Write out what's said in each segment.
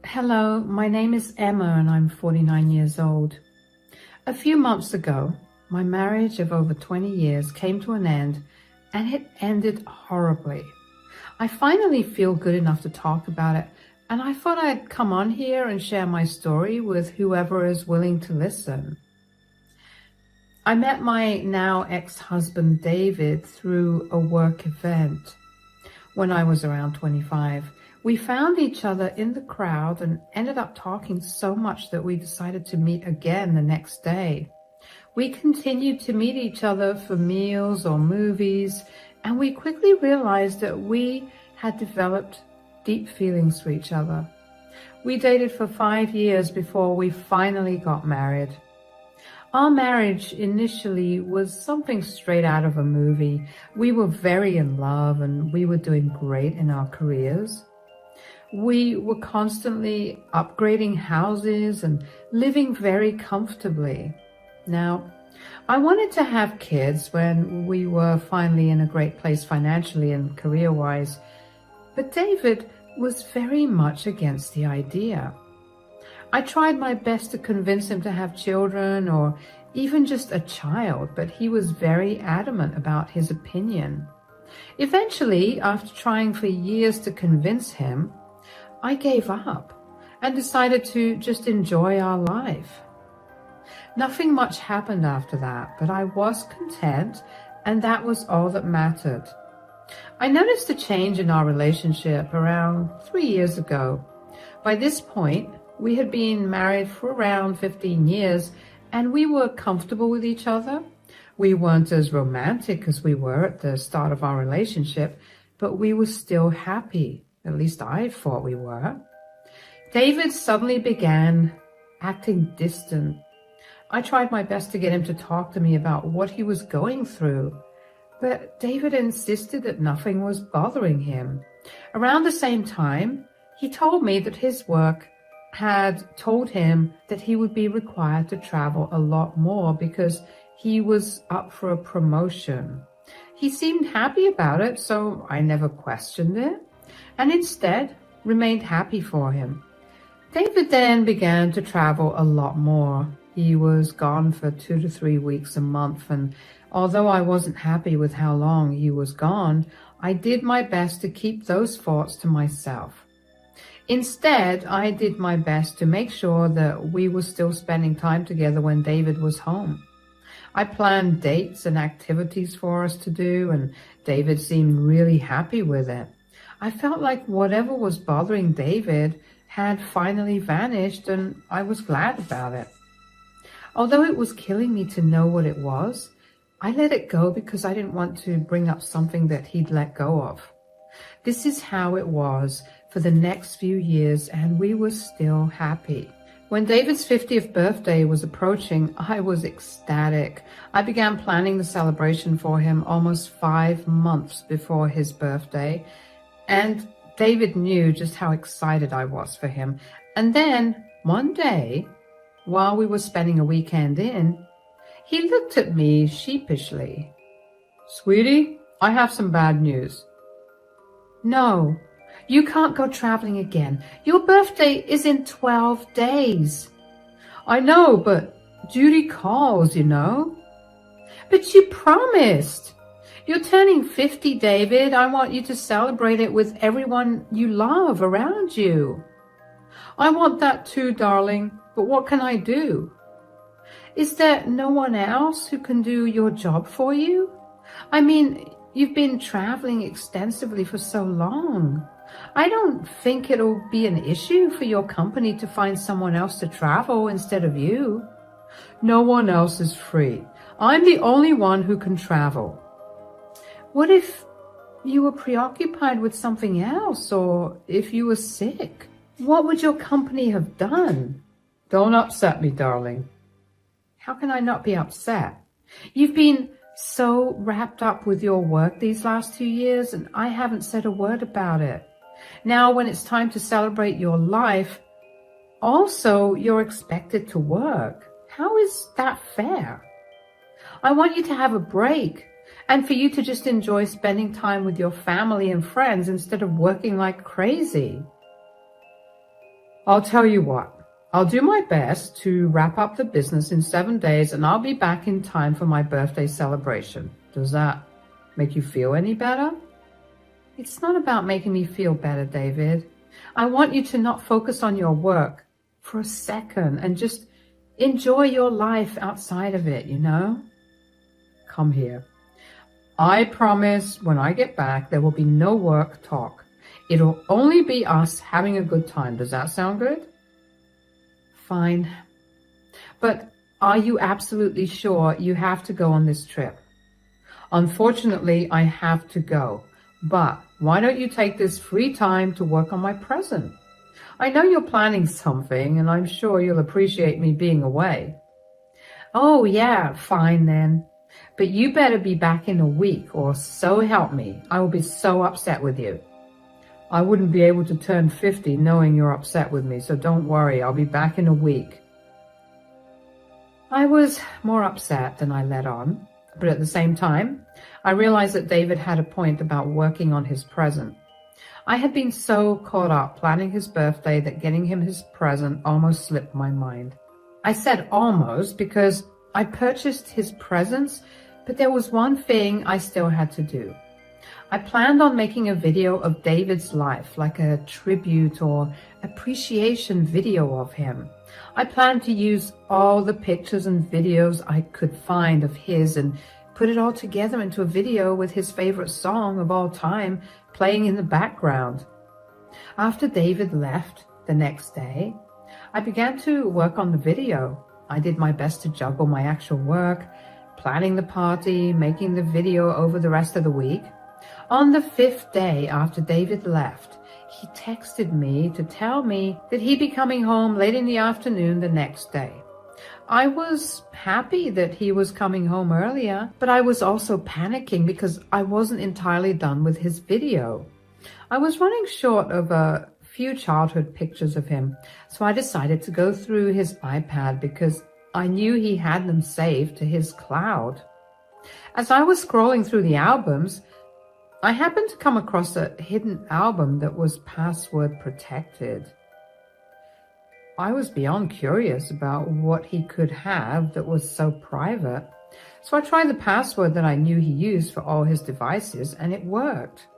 Hello, my name is Emma and I'm 49 years old. A few months ago, my marriage of over 20 years came to an end and it ended horribly. I finally feel good enough to talk about it and I thought I'd come on here and share my story with whoever is willing to listen. I met my now ex-husband David through a work event when I was around 25. We found each other in the crowd and ended up talking so much that we decided to meet again the next day. We continued to meet each other for meals or movies, and we quickly realized that we had developed deep feelings for each other. We dated for 5 years before we finally got married. Our marriage initially was something straight out of a movie. We were very in love and we were doing great in our careers. We were constantly upgrading houses and living very comfortably. Now, I wanted to have kids when we were finally in a great place financially and career-wise, but David was very much against the idea. I tried my best to convince him to have children or even just a child, but he was very adamant about his opinion. Eventually, after trying for years to convince him, I gave up and decided to just enjoy our life. Nothing much happened after that, but I was content, and that was all that mattered. I noticed a change in our relationship around 3 years ago. By this point, we had been married for around 15 years, and we were comfortable with each other. We weren't as romantic as we were at the start of our relationship, but we were still happy. At least I thought we were. David suddenly began acting distant. I tried my best to get him to talk to me about what he was going through, but David insisted that nothing was bothering him. Around the same time, he told me that his work had told him that he would be required to travel a lot more because he was up for a promotion. He seemed happy about it, so I never questioned it, and instead remained happy for him. David then began to travel a lot more. He was gone for 2 to 3 weeks a month, and although I wasn't happy with how long he was gone, I did my best to keep those thoughts to myself. Instead, I did my best to make sure that we were still spending time together when David was home. I planned dates and activities for us to do, and David seemed really happy with it. I felt like whatever was bothering David had finally vanished, and I was glad about it. Although it was killing me to know what it was, I let it go because I didn't want to bring up something that he'd let go of. This is how it was for the next few years, and we were still happy. When David's 50th birthday was approaching, I was ecstatic. I began planning the celebration for him almost 5 months before his birthday, and David knew just how excited I was for him. And then, one day, while we were spending a weekend in, he looked at me sheepishly. "Sweetie, I have some bad news." "No, you can't go traveling again. Your birthday is in 12 days. "I know, but duty calls, you know." "But you promised. You're turning 50, David. I want you to celebrate it with everyone you love around you." "I want that too, darling, but what can I do?" "Is there no one else who can do your job for you? I mean, you've been traveling extensively for so long. I don't think it'll be an issue for your company to find someone else to travel instead of you." "No one else is free. I'm the only one who can travel." "What if you were preoccupied with something else, or if you were sick? What would your company have done?" "Don't upset me, darling." "How can I not be upset? You've been so wrapped up with your work these last 2 years, and I haven't said a word about it. Now, when it's time to celebrate your life, also you're expected to work. How is that fair? I want you to have a break and for you to just enjoy spending time with your family and friends instead of working like crazy." I'll tell you what. I'll do my best to wrap up the business in 7 days, and I'll be back in time for my birthday celebration. Does that make you feel any better? It's not about making me feel better, David. I want you to not focus on your work for a second and just enjoy your life outside of it, you know? Come here. I promise when I get back, there will be no work talk. It'll only be us having a good time. Does that sound good? Fine. But are you absolutely sure you have to go on this trip? Unfortunately, I have to go. But why don't you take this free time to work on my present? I know you're planning something, and I'm sure you'll appreciate me being away. Oh, yeah, fine then. But you better be back in a week, or so help me. I will be so upset with you. I wouldn't be able to turn 50 knowing you're upset with me, so don't worry, I'll be back in a week. I was more upset than I let on, but at the same time, I realized that David had a point about working on his present. I had been so caught up planning his birthday that getting him his present almost slipped my mind. I said almost because I purchased his presents, but there was one thing I still had to do. I planned on making a video of David's life, like a tribute or appreciation video of him. I planned to use all the pictures and videos I could find of his and put it all together into a video with his favorite song of all time playing in the background. After David left the next day, I began to work on the video. I did my best to juggle my actual work, planning the party, making the video over the rest of the week. On the 5th day after David left, he texted me to tell me that he'd be coming home late in the afternoon the next day. I was happy that he was coming home earlier, but I was also panicking because I wasn't entirely done with his video. I was running short of a few childhood pictures of him, so I decided to go through his iPad because I knew he had them saved to his cloud. As I was scrolling through the albums, I happened to come across a hidden album that was password protected. I was beyond curious about what he could have that was so private, so I tried the password that I knew he used for all his devices, and it worked.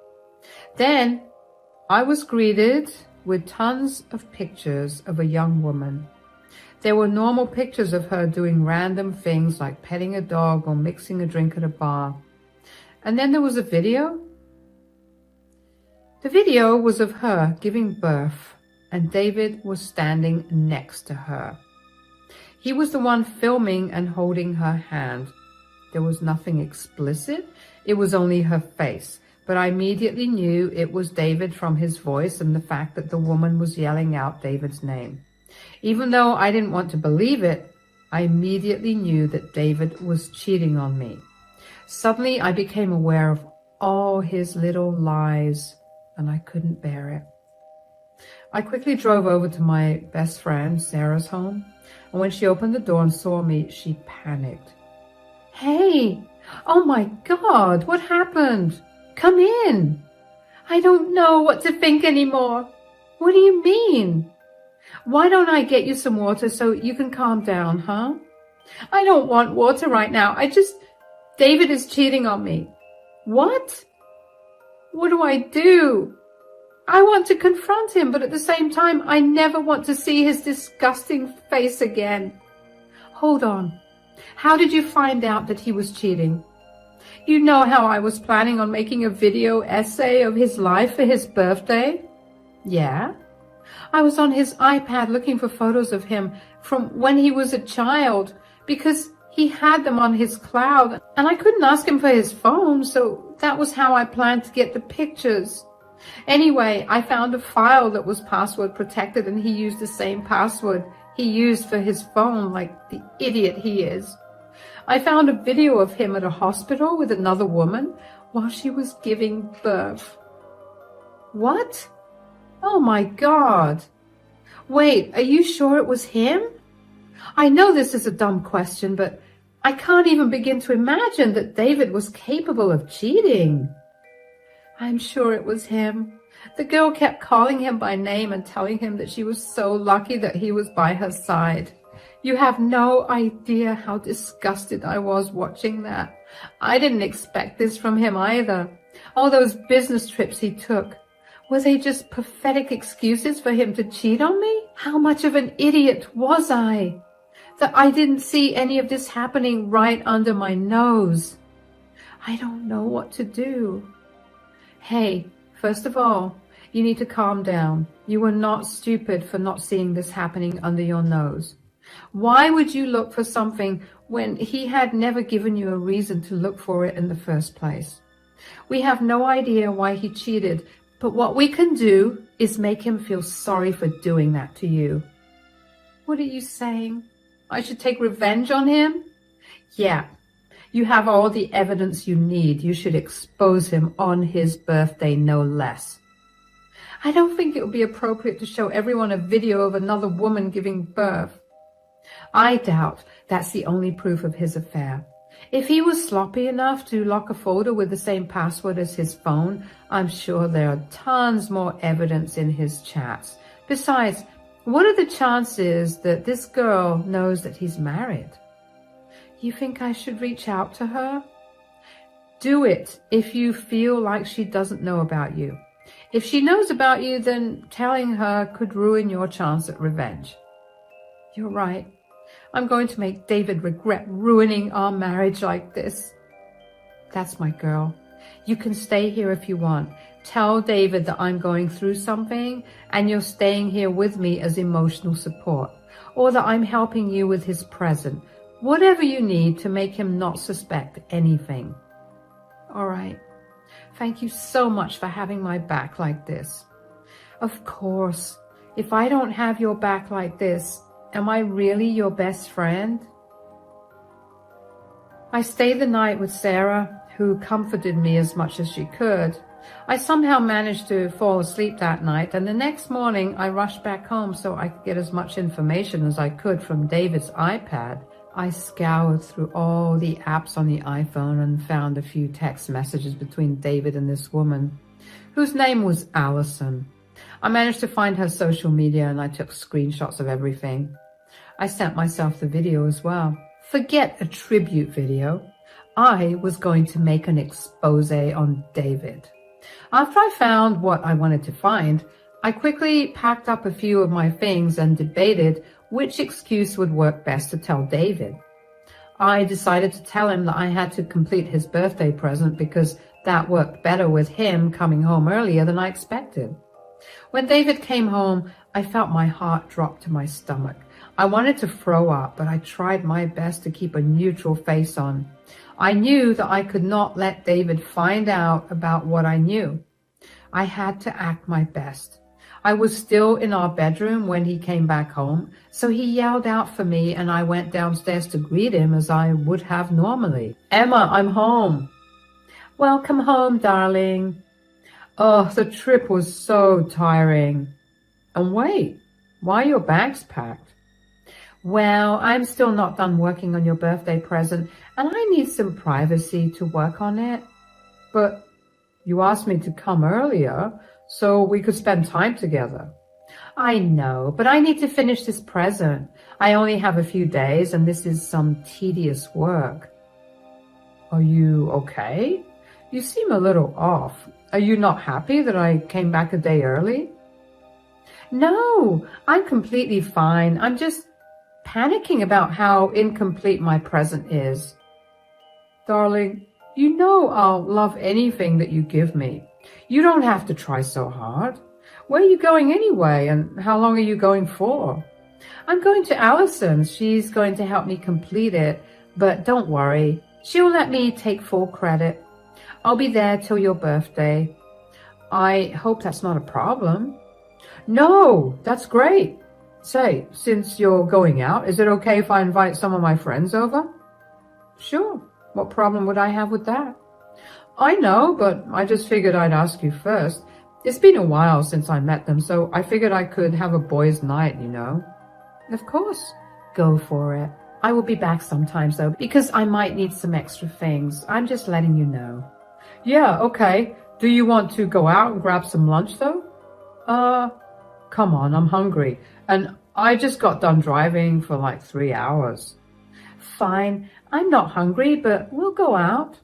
Then I was greeted with tons of pictures of a young woman. There were normal pictures of her doing random things like petting a dog or mixing a drink at a bar. And then there was a video. The video was of her giving birth, and David was standing next to her. He was the one filming and holding her hand. There was nothing explicit. It was only her face. But I immediately knew it was David from his voice and the fact that the woman was yelling out David's name. Even though I didn't want to believe it, I immediately knew that David was cheating on me. Suddenly, I became aware of all his little lies, and I couldn't bear it. I quickly drove over to my best friend, Sarah's home, and when she opened the door and saw me, she panicked. "Hey, oh my God, what happened? Come in. I don't know what to think anymore. What do you mean? Why don't I get you some water so you can calm down, huh? I don't want water right now. David is cheating on me." "What? What do I do? I want to confront him, but at the same time, I never want to see his disgusting face again." "Hold on. How did you find out that he was cheating?" "You know how I was planning on making a video essay of his life for his birthday?" "Yeah. I was on his iPad looking for photos of him from when he was a child because he had them on his cloud and I couldn't ask him for his phone, so that was how I planned to get the pictures. Anyway, I found a file that was password protected and he used the same password he used for his phone, like the idiot he is. I found a video of him at a hospital with another woman while she was giving birth." "What? Oh my God. Wait, are you sure it was him? I know this is a dumb question, but I can't even begin to imagine that David was capable of cheating." "I'm sure it was him. The girl kept calling him by name and telling him that she was so lucky that he was by her side. You have no idea how disgusted I was watching that. I didn't expect this from him either. All those business trips he took. Were they just pathetic excuses for him to cheat on me? How much of an idiot was I? That I didn't see any of this happening right under my nose. I don't know what to do. Hey, first of all, you need to calm down. You were not stupid for not seeing this happening under your nose. Why would you look for something when he had never given you a reason to look for it in the first place? We have no idea why he cheated, but what we can do is make him feel sorry for doing that to you. What are you saying? I should take revenge on him? Yeah, you have all the evidence you need. You should expose him on his birthday, no less. I don't think it would be appropriate to show everyone a video of another woman giving birth. I doubt that's the only proof of his affair. If he was sloppy enough to lock a folder with the same password as his phone, I'm sure there are tons more evidence in his chats. Besides, what are the chances that this girl knows that he's married? You think I should reach out to her? Do it if you feel like she doesn't know about you. If she knows about you, then telling her could ruin your chance at revenge. You're right. I'm going to make David regret ruining our marriage like this. That's my girl. You can stay here if you want. Tell David that I'm going through something and you're staying here with me as emotional support, or that I'm helping you with his present. Whatever you need to make him not suspect anything. All right. Thank you so much for having my back like this. Of course, if I don't have your back like this, am I really your best friend? I stayed the night with Sarah, who comforted me as much as she could. I somehow managed to fall asleep that night, and the next morning I rushed back home so I could get as much information as I could from David's iPad. I scoured through all the apps on the iPhone and found a few text messages between David and this woman, whose name was Allison. I managed to find her social media and I took screenshots of everything. I sent myself the video as well. Forget a tribute video. I was going to make an expose on David. After I found what I wanted to find, I quickly packed up a few of my things and debated which excuse would work best to tell David. I decided to tell him that I had to complete his birthday present because that worked better with him coming home earlier than I expected. When David came home, I felt my heart drop to my stomach. I wanted to throw up, but I tried my best to keep a neutral face on. I knew that I could not let David find out about what I knew. I had to act my best. I was still in our bedroom when he came back home, so he yelled out for me and I went downstairs to greet him as I would have normally. Emma, I'm home. Welcome home, darling. Oh, the trip was so tiring. And wait, why are your bags packed? Well, I'm still not done working on your birthday present and I need some privacy to work on it. But you asked me to come earlier so we could spend time together. I know, but I need to finish this present. I only have a few days and this is some tedious work. Are you okay? You seem a little off. Are you not happy that I came back a day early? No, I'm completely fine. I'm just panicking about how incomplete my present is. Darling, you know I'll love anything that you give me. You don't have to try so hard. Where are you going anyway, and how long are you going for? I'm going to Allison's. She's going to help me complete it, but don't worry. She'll let me take full credit. I'll be there till your birthday. I hope that's not a problem. No, that's great. Say, since you're going out, is it okay if I invite some of my friends over? Sure. What problem would I have with that? I know, but I just figured I'd ask you first. It's been a while since I met them, so I figured I could have a boys' night, you know. Of course. Go for it. I will be back sometimes, though, because I might need some extra things. I'm just letting you know. Yeah, okay. Do you want to go out and grab some lunch though? Come on, I'm hungry. And I just got done driving for like 3 hours. Fine, I'm not hungry, but we'll go out.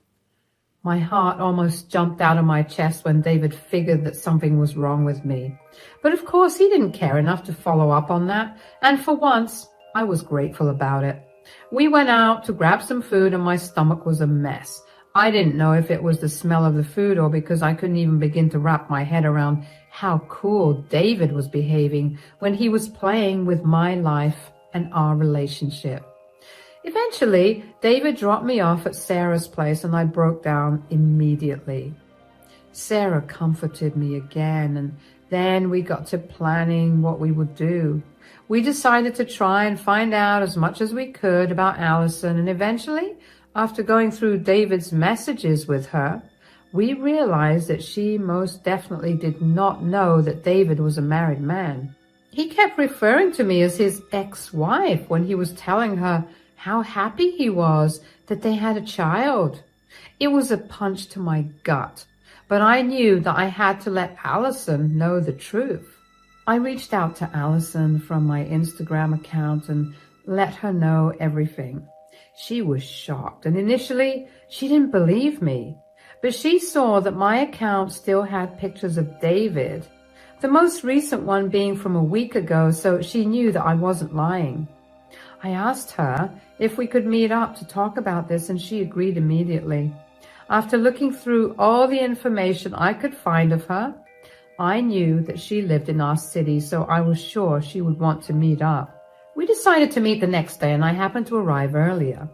My heart almost jumped out of my chest when David figured that something was wrong with me. But of course, he didn't care enough to follow up on that, and for once, I was grateful about it. We went out to grab some food and my stomach was a mess. I didn't know if it was the smell of the food or because I couldn't even begin to wrap my head around how cool David was behaving when he was playing with my life and our relationship. Eventually, David dropped me off at Sarah's place and I broke down immediately. Sarah comforted me again, and then we got to planning what we would do. We decided to try and find out as much as we could about Allison, and eventually, after going through David's messages with her, we realized that she most definitely did not know that David was a married man. He kept referring to me as his ex-wife when he was telling her how happy he was that they had a child. It was a punch to my gut, but I knew that I had to let Allison know the truth. I reached out to Allison from my Instagram account and let her know everything. She was shocked, and initially she didn't believe me, but she saw that my account still had pictures of David, the most recent one being from a week ago, so she knew that I wasn't lying. I asked her if we could meet up to talk about this, and she agreed immediately. After looking through all the information I could find of her, I knew that she lived in our city, so I was sure she would want to meet up. We decided to meet the next day, and I happened to arrive earlier.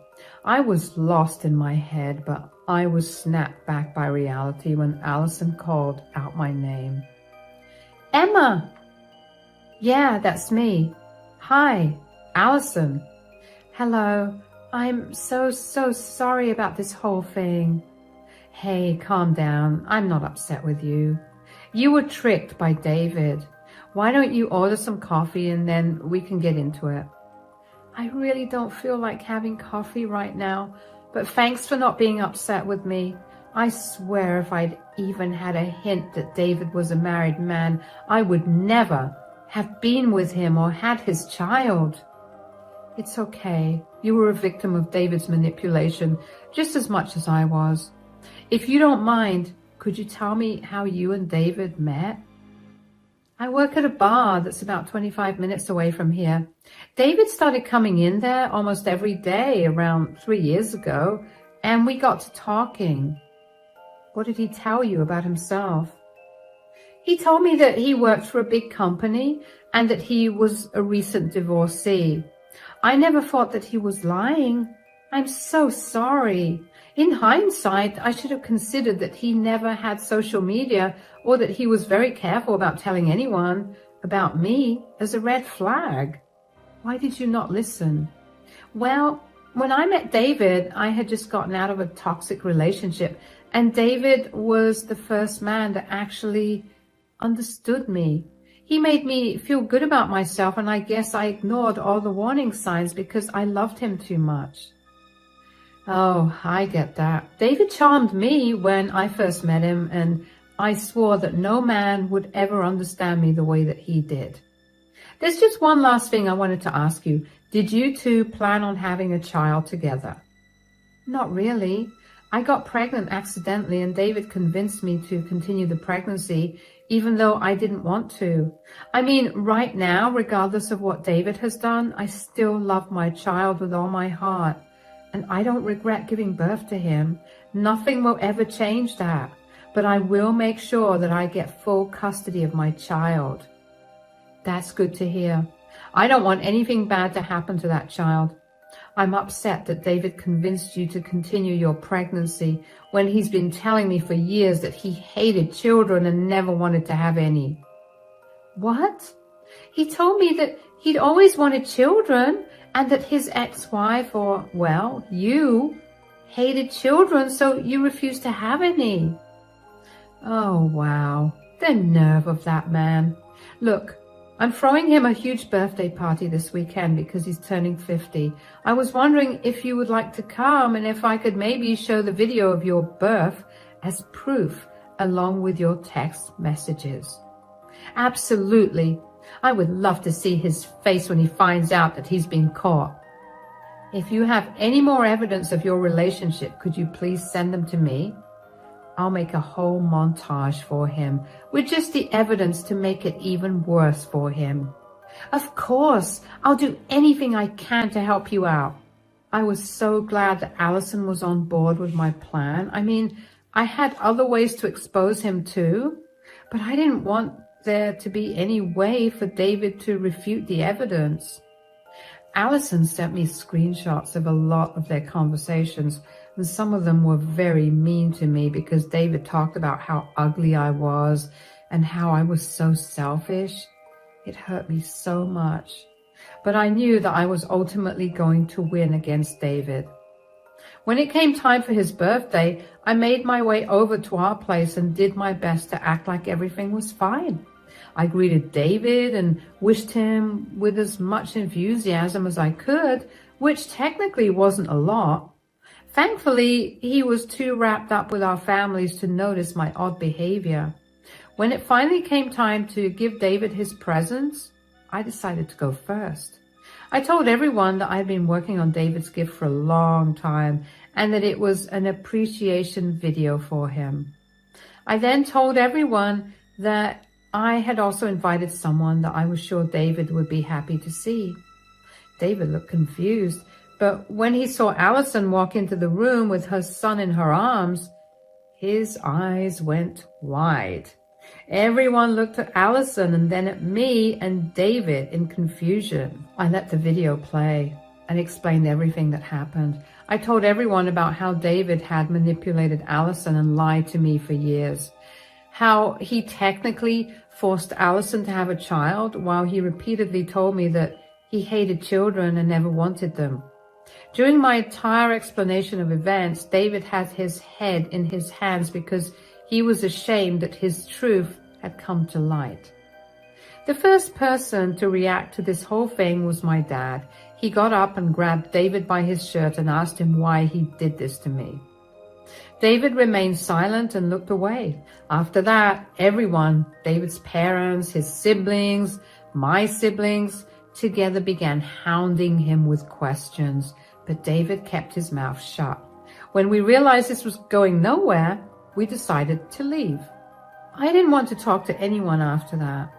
I was lost in my head, but I was snapped back by reality when Allison called out my name. Emma! Yeah, that's me. Hi, Allison. Hello. I'm so sorry about this whole thing. Hey, calm down. I'm not upset with you. You were tricked by David. Why don't you order some coffee and then we can get into it? I really don't feel like having coffee right now, but thanks for not being upset with me. I swear if I'd even had a hint that David was a married man, I would never have been with him or had his child. It's okay. You were a victim of David's manipulation just as much as I was. If you don't mind, could you tell me how you and David met? I work at a bar that's about 25 minutes away from here. David started coming in there almost every day around 3 years ago, and we got to talking. What did he tell you about himself? He told me that he worked for a big company and that he was a recent divorcee. I never thought that he was lying. I'm so sorry. In hindsight, I should have considered that he never had social media or that he was very careful about telling anyone about me as a red flag. Why did you not listen? Well, when I met David, I had just gotten out of a toxic relationship, and David was the first man that actually understood me. He made me feel good about myself, and I guess I ignored all the warning signs because I loved him too much. Oh, I get that. David charmed me when I first met him, and I swore that no man would ever understand me the way that he did. There's just one last thing I wanted to ask you. Did you two plan on having a child together? Not really. I got pregnant accidentally, and David convinced me to continue the pregnancy, even though I didn't want to. I mean, right now, regardless of what David has done, I still love my child with all my heart. And I don't regret giving birth to him. Nothing will ever change that. But I will make sure that I get full custody of my child. That's good to hear. I don't want anything bad to happen to that child. I'm upset that David convinced you to continue your pregnancy when he's been telling me for years that he hated children and never wanted to have any. What? He told me that he'd always wanted children and that his ex-wife, or, well, you, hated children, so you refused to have any. Oh, wow. The nerve of that man. Look, I'm throwing him a huge birthday party this weekend because he's turning 50. I was wondering if you would like to come and if I could maybe show the video of your birth as proof along with your text messages. Absolutely. I would love to see his face when he finds out that he's been caught. If you have any more evidence of your relationship, could you please send them to me? I'll make a whole montage for him with just the evidence to make it even worse for him. Of course, I'll do anything I can to help you out. I was so glad that Allison was on board with my plan. I mean, I had other ways to expose him too, but I didn't want there to be any way for David to refute the evidence. Allison sent me screenshots of a lot of their conversations, and some of them were very mean to me because David talked about how ugly I was and how I was so selfish. It hurt me so much, but I knew that I was ultimately going to win against David. When it came time for his birthday, I made my way over to our place and did my best to act like everything was fine. I greeted David and wished him with as much enthusiasm as I could, which technically wasn't a lot. Thankfully, he was too wrapped up with our families to notice my odd behavior. When it finally came time to give David his presents, I decided to go first. I told everyone that I had been working on David's gift for a long time and that it was an appreciation video for him. I then told everyone that I had also invited someone that I was sure David would be happy to see. David looked confused, but when he saw Allison walk into the room with her son in her arms, his eyes went wide. Everyone looked at Allison and then at me and David in confusion. I let the video play and explained everything that happened. I told everyone about how David had manipulated Allison and lied to me for years. How he technically forced Allison to have a child while he repeatedly told me that he hated children and never wanted them. During my entire explanation of events, David had his head in his hands because he was ashamed that his truth had come to light. The first person to react to this whole thing was my dad. He got up and grabbed David by his shirt and asked him why he did this to me. David remained silent and looked away. After that, everyone, David's parents, his siblings, my siblings, together began hounding him with questions, but David kept his mouth shut. When we realized this was going nowhere, we decided to leave. I didn't want to talk to anyone after that,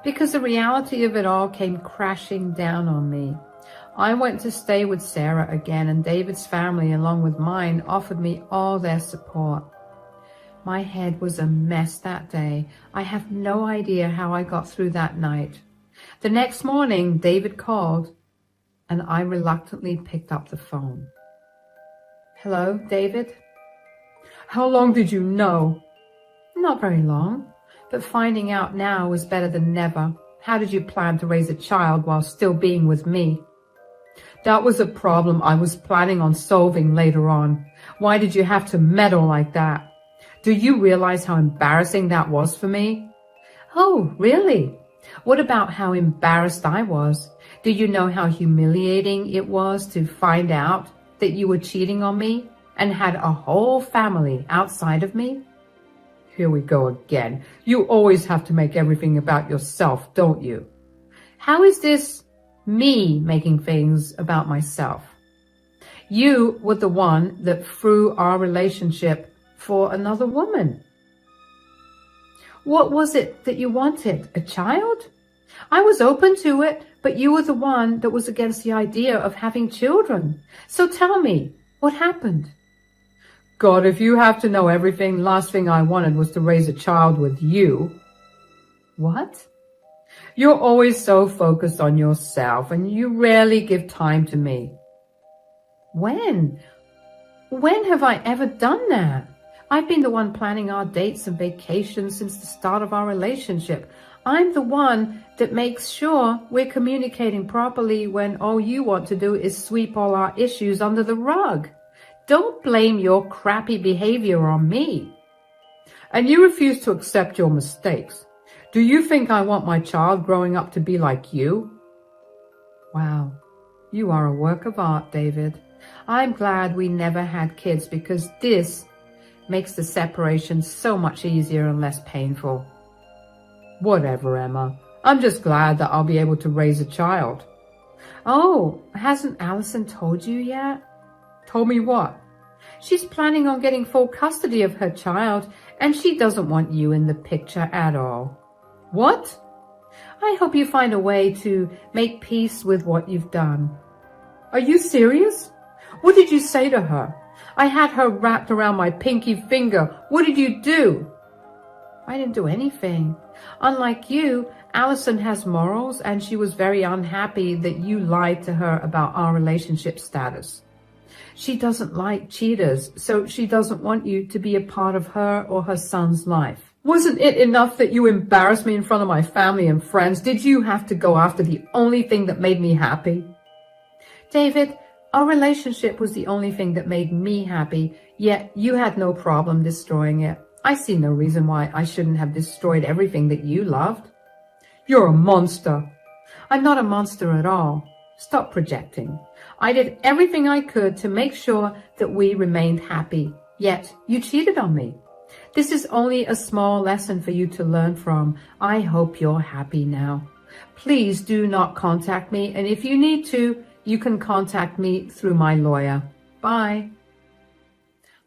because the reality of it all came crashing down on me. I went to stay with Sarah again, and David's family, along with mine, offered me all their support. My head was a mess that day. I have no idea how I got through that night. The next morning, David called, and I reluctantly picked up the phone. Hello, David? How long did you know? Not very long, but finding out now was better than never. How did you plan to raise a child while still being with me? That was a problem I was planning on solving later on. Why did you have to meddle like that? Do you realize how embarrassing that was for me? Oh, really? What about how embarrassed I was? Do you know how humiliating it was to find out that you were cheating on me and had a whole family outside of me? Here we go again. You always have to make everything about yourself, don't you? How is this me making things about myself? You were the one that threw our relationship for another woman. What was it that you wanted? A child? I was open to it, but you were the one that was against the idea of having children. So tell me, what happened? God, if you have to know everything, last thing I wanted was to raise a child with you. What? You're always so focused on yourself, and you rarely give time to me. When? When have I ever done that? I've been the one planning our dates and vacations since the start of our relationship. I'm the one that makes sure we're communicating properly when all you want to do is sweep all our issues under the rug. Don't blame your crappy behavior on me. And you refuse to accept your mistakes. Do you think I want my child growing up to be like you? Wow, you are a work of art, David. I'm glad we never had kids because this makes the separation so much easier and less painful. Whatever, Emma. I'm just glad that I'll be able to raise a child. Oh, hasn't Allison told you yet? Told me what? She's planning on getting full custody of her child, and she doesn't want you in the picture at all. What? I hope you find a way to make peace with what you've done. Are you serious? What did you say to her? I had her wrapped around my pinky finger. What did you do? I didn't do anything. Unlike you, Allison has morals, and she was very unhappy that you lied to her about our relationship status. She doesn't like cheaters, so she doesn't want you to be a part of her or her son's life. Wasn't it enough that you embarrassed me in front of my family and friends? Did you have to go after the only thing that made me happy? David, our relationship was the only thing that made me happy, yet you had no problem destroying it. I see no reason why I shouldn't have destroyed everything that you loved. You're a monster. I'm not a monster at all. Stop projecting. I did everything I could to make sure that we remained happy, yet you cheated on me. This is only a small lesson for you to learn from. I hope you're happy now. Please do not contact me, and if you need to, you can contact me through my lawyer. Bye.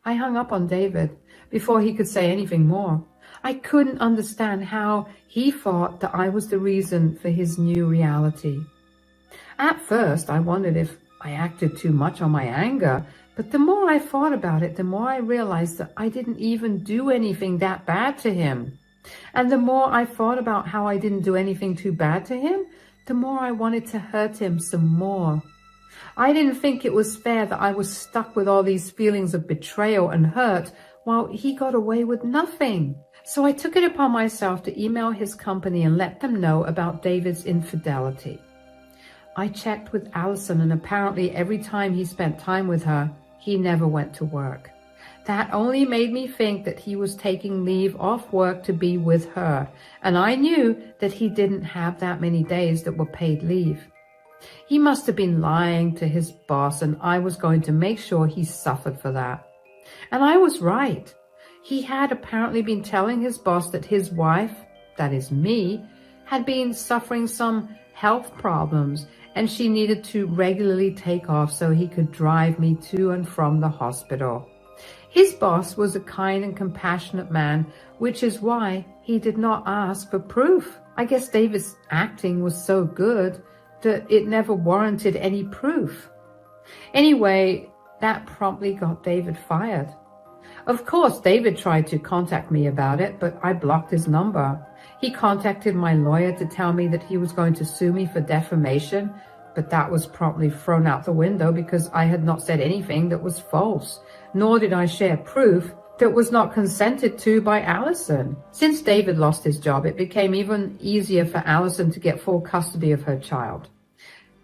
I hung up on David before he could say anything more. I couldn't understand how he thought that I was the reason for his new reality. At first, I wondered if I acted too much on my anger, but the more I thought about it, the more I realized that I didn't even do anything that bad to him. And the more I thought about how I didn't do anything too bad to him, the more I wanted to hurt him some more. I didn't think it was fair that I was stuck with all these feelings of betrayal and hurt while he got away with nothing. So I took it upon myself to email his company and let them know about David's infidelity. I checked with Allison, and apparently every time he spent time with her, he never went to work. That only made me think that he was taking leave off work to be with her, and I knew that he didn't have that many days that were paid leave. He must have been lying to his boss, and I was going to make sure he suffered for that. And I was right. He had apparently been telling his boss that his wife, that is me, had been suffering some health problems, and she needed to regularly take off so he could drive me to and from the hospital. His boss was a kind and compassionate man, which is why he did not ask for proof. I guess David's acting was so good that it never warranted any proof. Anyway, that promptly got David fired. Of course, David tried to contact me about it, but I blocked his number. He contacted my lawyer to tell me that he was going to sue me for defamation, but that was promptly thrown out the window because I had not said anything that was false, nor did I share proof that was not consented to by Allison. Since David lost his job, it became even easier for Allison to get full custody of her child.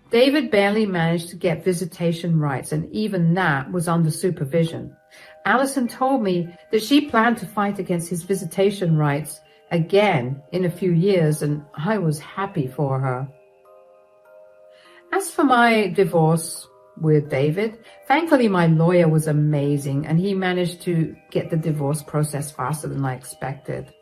David barely managed to get visitation rights, and even that was under supervision. Allison told me that she planned to fight against his visitation rights again in a few years, and I was happy for her. As for my divorce with David, thankfully my lawyer was amazing, and he managed to get the divorce process faster than I expected.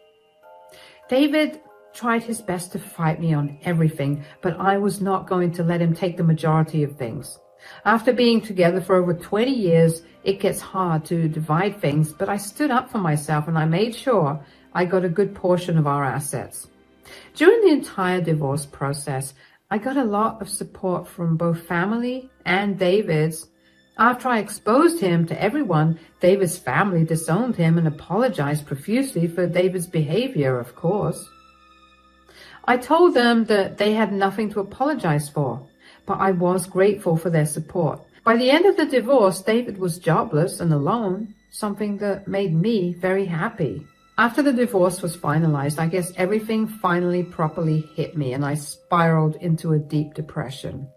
David tried his best to fight me on everything, but I was not going to let him take the majority of things. After being together for over 20 years, it gets hard to divide things, but I stood up for myself and I made sure I got a good portion of our assets. During the entire divorce process, I got a lot of support from both family and David's. After I exposed him to everyone, David's family disowned him and apologized profusely for David's behavior, of course. I told them that they had nothing to apologize for, but I was grateful for their support. By the end of the divorce, David was jobless and alone, something that made me very happy. After the divorce was finalized, I guess everything finally properly hit me and I spiraled into a deep depression.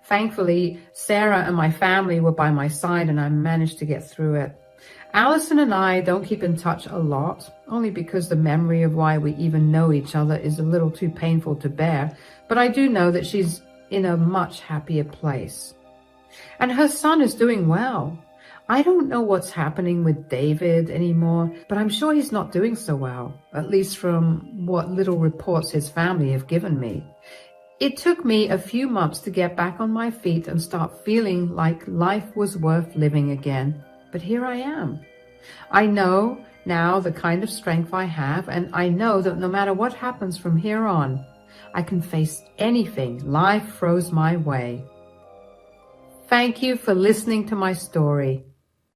Thankfully, Sarah and my family were by my side and I managed to get through it. Allison and I don't keep in touch a lot, only because the memory of why we even know each other is a little too painful to bear, but I do know that she's in a much happier place. And her son is doing well. I don't know what's happening with David anymore, but I'm sure he's not doing so well, at least from what little reports his family have given me. It took me a few months to get back on my feet and start feeling like life was worth living again, but here I am. I know now the kind of strength I have, and I know that no matter what happens from here on, I can face anything life throws my way. Thank you for listening to my story.